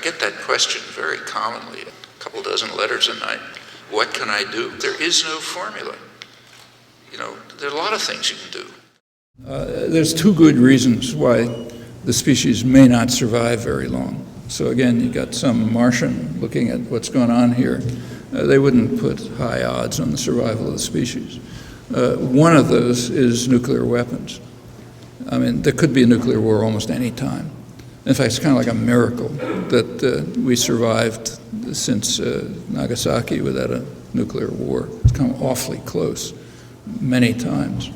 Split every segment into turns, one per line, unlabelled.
get that question very commonly, a couple dozen letters a night. What can I do? There is no formula. There are a lot of things you can do. There's two good reasons why the species may not survive very long. So again, you got some Martian looking at what's going on here. They wouldn't put high odds on the survival of the species. One of those is nuclear weapons. I mean, there could be a nuclear war almost any time. In fact, it's kind of like a miracle that we survived since Nagasaki without a nuclear war. It's come awfully close many times.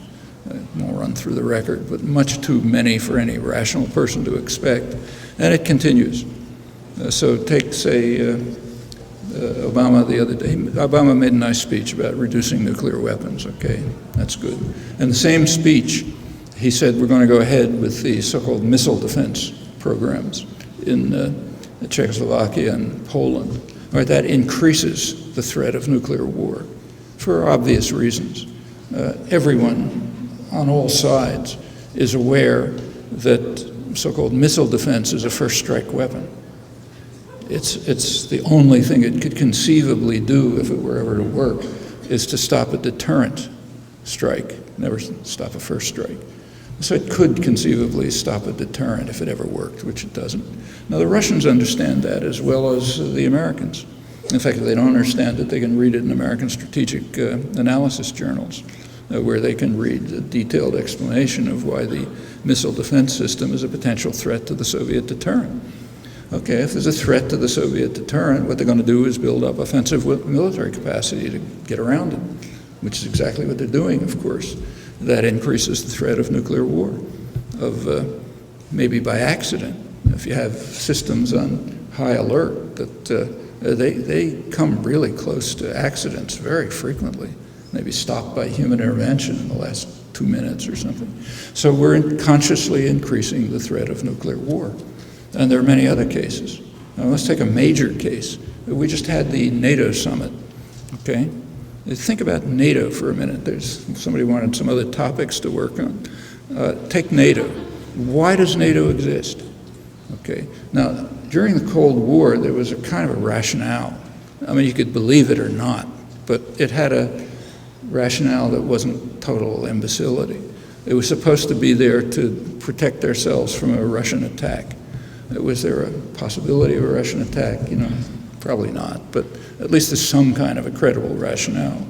I won't run through the record, but much too many for any rational person to expect. And it continues. So take, say, Obama the other day. Obama made a nice speech about reducing nuclear weapons. Okay, that's good. In the same speech, he said we're going to go ahead with the so-called missile defense programs in Czechoslovakia and Poland. All right, that increases the threat of nuclear war for obvious reasons. Everyone on all sides is aware that so-called missile defense is a first strike weapon. It's the only thing it could conceivably do, if it were ever to work, is to stop a deterrent strike, never stop a first strike. So it could conceivably stop a deterrent if it ever worked, which it doesn't. Now the Russians understand that as well as the Americans. In fact, if they don't understand it, they can read it in American strategic analysis journals, where they can read a detailed explanation of why the missile defense system is a potential threat to the Soviet deterrent. Okay, if there's a threat to the Soviet deterrent, what they're going to do is build up offensive military capacity to get around it, which is exactly what they're doing, of course. That increases the threat of nuclear war, of maybe by accident. If you have systems on high alert, that they come really close to accidents very frequently, maybe stopped by human intervention in the last 2 minutes or something. So we're consciously increasing the threat of nuclear war. And there are many other cases. Now let's take a major case. We just had the NATO summit, okay? Think about NATO for a minute. Somebody wanted some other topics to work on. Take NATO. Why does NATO exist? Okay. Now, during the Cold War, there was a kind of a rationale. I mean, you could believe it or not, but it had a rationale that wasn't total imbecility. It was supposed to be there to protect ourselves from a Russian attack. Was there a possibility of a Russian attack? Probably not, but at least there's some kind of a credible rationale.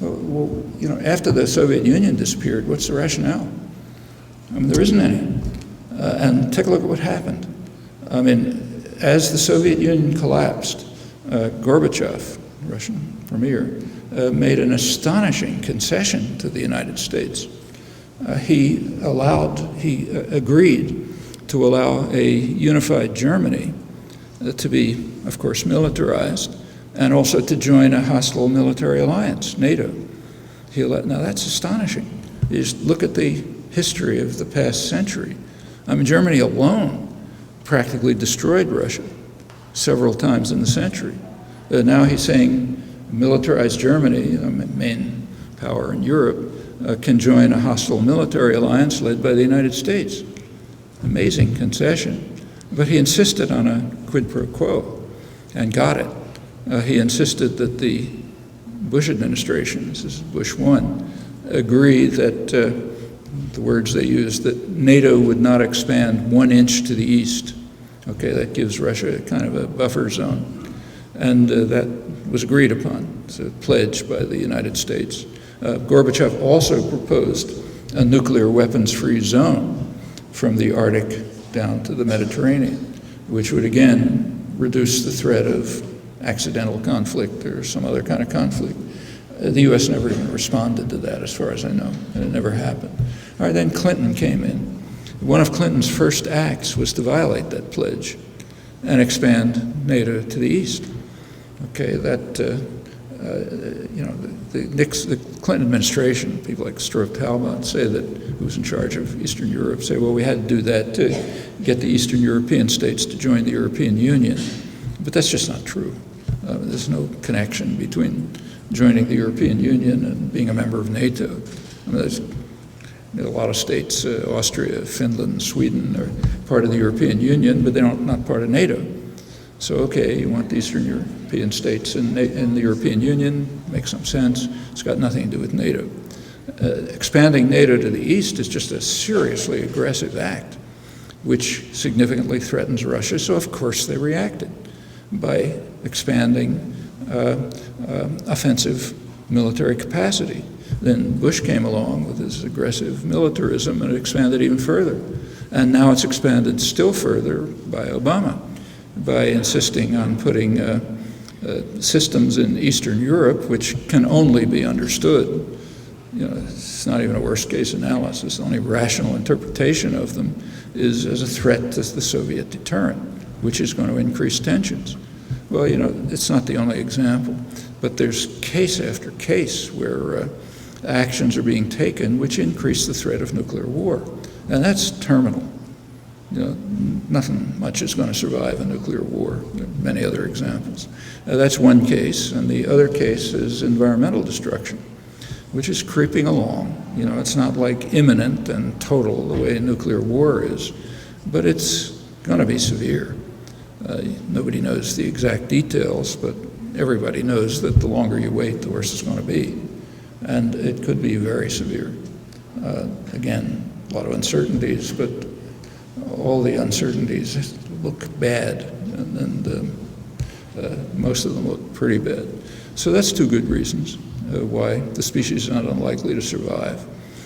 Well, after the Soviet Union disappeared, what's the rationale? I mean, there isn't any. And take a look at what happened. I mean, as the Soviet Union collapsed, Gorbachev, Russian premier, made an astonishing concession to the United States. He agreed to allow a unified Germany to be, of course, militarized, and also to join a hostile military alliance, NATO. Now that's astonishing. You just look at the history of the past century. I mean, Germany alone practically destroyed Russia several times in the century. Now he's saying militarized Germany, main power in Europe, can join a hostile military alliance led by the United States. Amazing concession. But he insisted on a quid pro quo and got it. He insisted that the Bush administration, this is Bush 1, agree that, the words they used, that NATO would not expand 1 inch to the east. Okay, that gives Russia kind of a buffer zone. And that was agreed upon. It's a pledge by the United States. Gorbachev also proposed a nuclear weapons-free zone from the Arctic down to the Mediterranean, which would again reduce the threat of accidental conflict or some other kind of conflict. The U.S. never even responded to that, as far as I know, and it never happened. All right, then Clinton came in. One of Clinton's first acts was to violate that pledge and expand NATO to the east. Okay, that, the Clinton administration, people like Stroop Talbot say that, who was in charge of Eastern Europe, say, well, we had to do that to get the Eastern European states to join the European Union. But that's just not true. There's no connection between joining the European Union and being a member of NATO. I mean, there's a lot of states, Austria, Finland, Sweden, are part of the European Union, but they're not part of NATO. So, okay, you want the Eastern European states in the European Union, makes some sense. It's got nothing to do with NATO. Expanding NATO to the east is just a seriously aggressive act, which significantly threatens Russia, so of course they reacted by expanding offensive military capacity. Then Bush came along with his aggressive militarism and it expanded even further. And now it's expanded still further by Obama, by insisting on putting systems in Eastern Europe which can only be understood. It's not even a worst-case analysis. The only rational interpretation of them is as a threat to the Soviet deterrent, which is going to increase tensions. Well, it's not the only example, but there's case after case where actions are being taken which increase the threat of nuclear war, and that's terminal. Nothing much is going to survive a nuclear war. There are many other examples. That's one case, and the other case is environmental destruction, which is creeping along. It's not like imminent and total the way nuclear war is, but it's going to be severe. Nobody knows the exact details, but everybody knows that the longer you wait, the worse it's going to be. And it could be very severe. Again, a lot of uncertainties, but all the uncertainties look bad, and most of them look pretty bad. So that's two good reasons why the species is not unlikely to survive.